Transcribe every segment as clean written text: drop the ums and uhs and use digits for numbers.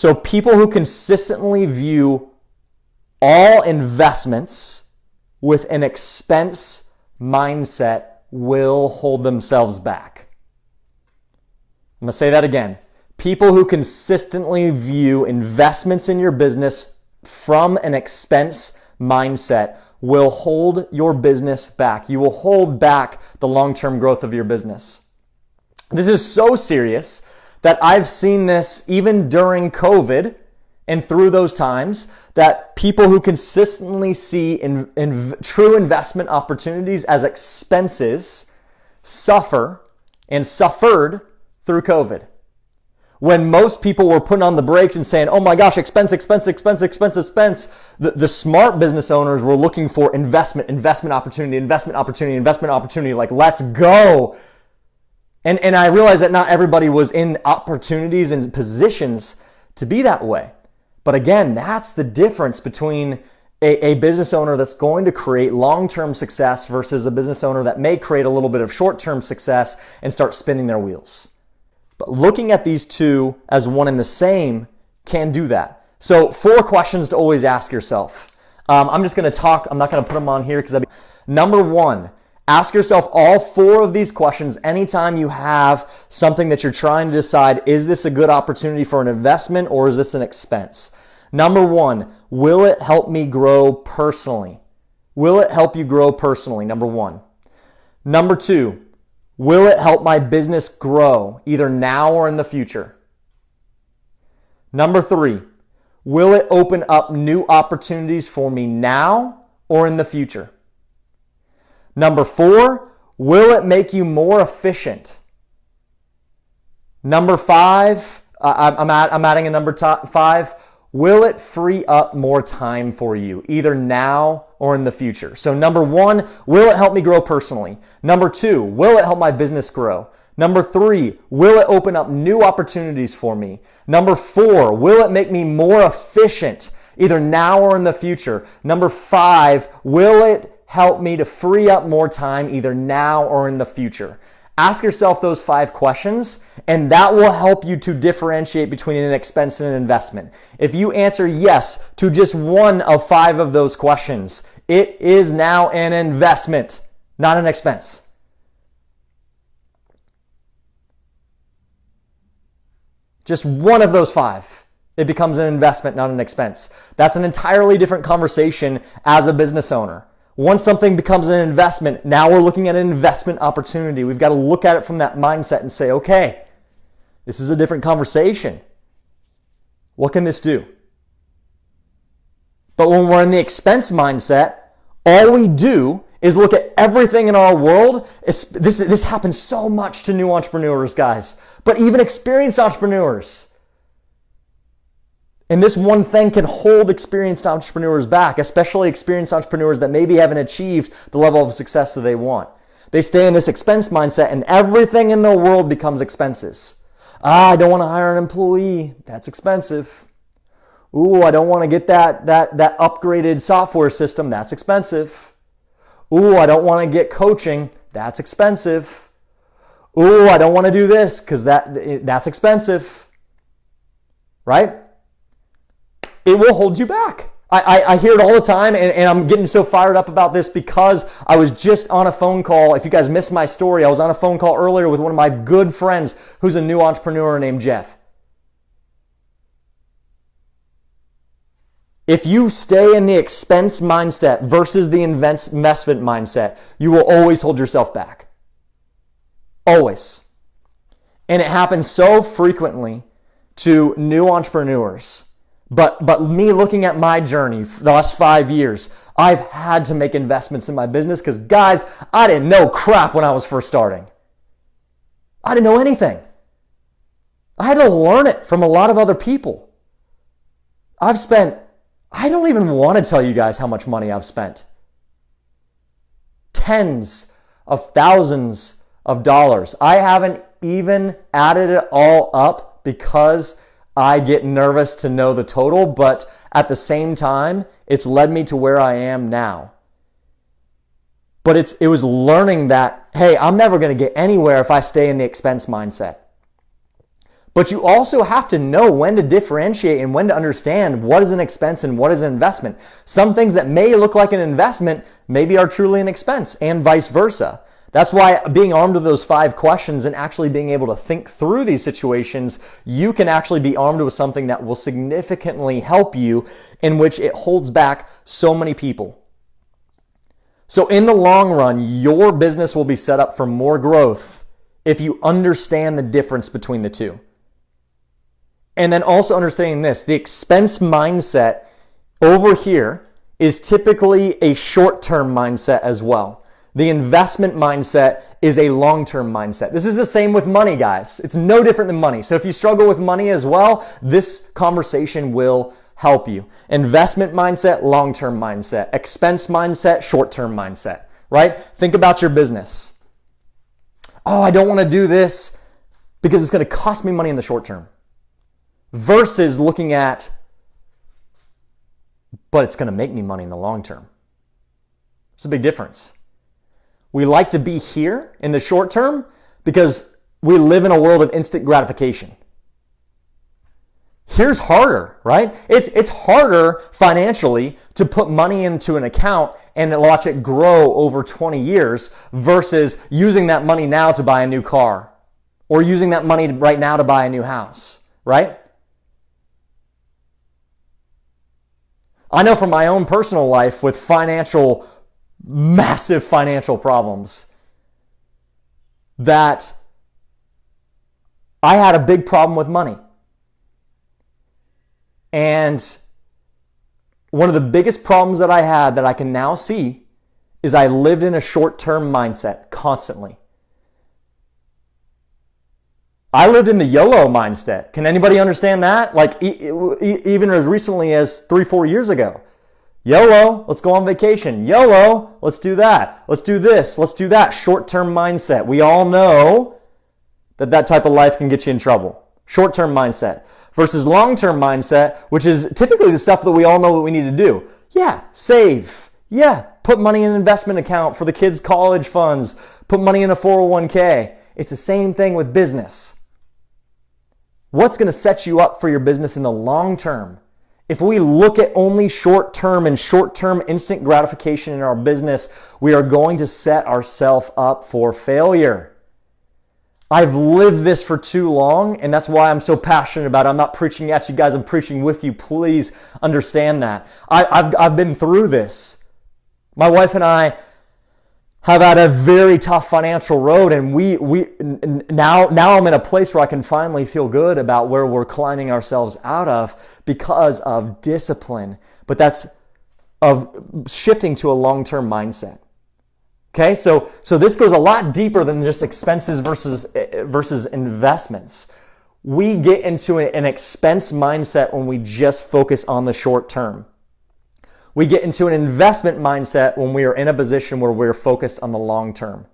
So people who consistently view all investments with an expense mindset will hold themselves back. I'm going to say that again. People who consistently view investments in your business from an expense mindset will hold your business back. You will hold back the long-term growth of your business. This is so serious that I've seen this even during COVID and through those times, that people who consistently see true investment opportunities as expenses suffer and suffered through COVID. When most people were putting on the brakes and saying, oh my gosh, expense, the smart business owners were looking for investment opportunity, like let's go. And I realized that not everybody was in opportunities and positions to be that way. But again, that's the difference between a business owner that's going to create long-term success versus a business owner that may create a little bit of short-term success and start spinning their wheels. But looking at these two as one and the same can do that. So 4 questions to always ask yourself. I'm just going to talk. I'm not going to put them on here because number 1, ask yourself all 4 of these questions anytime you have something that you're trying to decide, is this a good opportunity for an investment or is this an expense? Number 1, will it help me grow personally? Will it help you grow personally? Number 1. Number 2, will it help my business grow either now or in the future? Number 3, will it open up new opportunities for me now or in the future? Number 4, will it make you more efficient? Number 5, I'm adding a number 5, will it free up more time for you, either now or in the future? So number 1, will it help me grow personally? Number 2, will it help my business grow? Number 3, will it open up new opportunities for me? Number 4, will it make me more efficient, either now or in the future? Number 5, will it help me to free up more time either now or in the future? Ask yourself those 5 questions, and that will help you to differentiate between an expense and an investment. If you answer yes to just one of 5 of those questions, it is now an investment, not an expense. Just one of those 5. It becomes an investment, not an expense. That's an entirely different conversation as a business owner. Once something becomes an investment, now we're looking at an investment opportunity. We've got to look at it from that mindset and say, okay, this is a different conversation. What can this do? But when we're in the expense mindset, all we do is look at everything in our world. This happens so much to new entrepreneurs, guys, but even experienced entrepreneurs. And this one thing can hold experienced entrepreneurs back, especially experienced entrepreneurs that maybe haven't achieved the level of success that they want. They stay in this expense mindset and everything in the world becomes expenses. I don't want to hire an employee. That's expensive. Ooh, I don't want to get that upgraded software system. That's expensive. Ooh, I don't want to get coaching. That's expensive. Ooh, I don't want to do this because that's expensive. Right? It will hold you back. I hear it all the time, and I'm getting so fired up about this because I was just on a phone call. If you guys missed my story, I was on a phone call earlier with one of my good friends who's a new entrepreneur named Jeff. If you stay in the expense mindset versus the investment mindset, you will always hold yourself back. Always. And it happens so frequently to new entrepreneurs. But me looking at my journey for the last 5 years, I've had to make investments in my business because, guys, I didn't know crap when I was first starting. I didn't know anything. I had to learn it from a lot of other people. I don't even want to tell you guys how much money I've spent. Tens of thousands of dollars. I haven't even added it all up because I get nervous to know the total, but at the same time, it's led me to where I am now. But it was learning that, hey, I'm never going to get anywhere if I stay in the expense mindset. But you also have to know when to differentiate and when to understand what is an expense and what is an investment. Some things that may look like an investment maybe are truly an expense, and vice versa. That's why being armed with those 5 questions and actually being able to think through these situations, you can actually be armed with something that will significantly help you, in which it holds back so many people. So in the long run, your business will be set up for more growth if you understand the difference between the two. And then also understanding this, the expense mindset over here is typically a short-term mindset as well. The investment mindset is a long-term mindset. This is the same with money, guys. It's no different than money. So if you struggle with money as well, this conversation will help you. Investment mindset, long-term mindset. Expense mindset, short-term mindset, right? Think about your business. Oh, I don't want to do this because it's going to cost me money in the short term. Versus looking at, but it's going to make me money in the long term. It's a big difference. We like to be here in the short term because we live in a world of instant gratification. Here's harder, right? It's harder financially to put money into an account and watch it grow over 20 years versus using that money now to buy a new car or using that money right now to buy a new house, right? I know from my own personal life with massive financial problems, that I had a big problem with money. And one of the biggest problems that I had that I can now see is I lived in a short-term mindset constantly. I lived in the YOLO mindset. Can anybody understand that? Like even as recently as 3-4 years ago. YOLO, let's go on vacation. YOLO, let's do that. Let's do this. Let's do that. Short-term mindset. We all know that type of life can get you in trouble. Short-term mindset versus long-term mindset, which is typically the stuff that we all know what we need to do. Yeah, save. Yeah, put money in an investment account for the kids' college funds. Put money in a 401k. It's the same thing with business. What's going to set you up for your business in the long term? If we look at only short-term and short-term instant gratification in our business, we are going to set ourselves up for failure. I've lived this for too long, and that's why I'm so passionate about it. I'm not preaching at you guys, I'm preaching with you. Please understand that. I've been through this. My wife and I have had a very tough financial road, and now I'm in a place where I can finally feel good about where we're climbing ourselves out of because of discipline. But that's of shifting to a long-term mindset. Okay, so this goes a lot deeper than just expenses versus investments. We get into an expense mindset when we just focus on the short term. We get into an investment mindset when we are in a position where we're focused on the long term.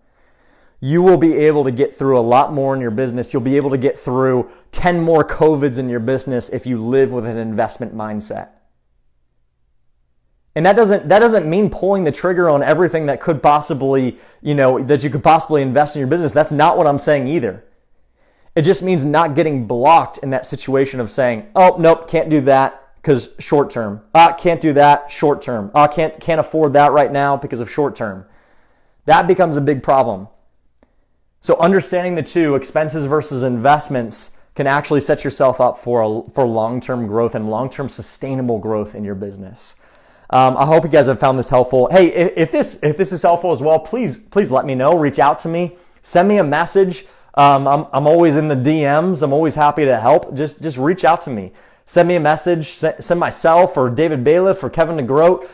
You will be able to get through a lot more in your business. You'll be able to get through 10 more COVIDs in your business if you live with an investment mindset. And that doesn't mean pulling the trigger on everything that could possibly, that you could possibly invest in your business. That's not what I'm saying either. It just means not getting blocked in that situation of saying, oh, nope, can't do that. Because short term. Can't do that, short term. Can't afford that right now because of short term. That becomes a big problem. So understanding the two, expenses versus investments, can actually set yourself up for long-term growth and long-term sustainable growth in your business. I hope you guys have found this helpful. Hey, if this is helpful as well, please let me know. Reach out to me. Send me a message. I'm always in the DMs. I'm always happy to help. Just reach out to me. Send me a message, send myself or David Bailiff or Kevin DeGroat.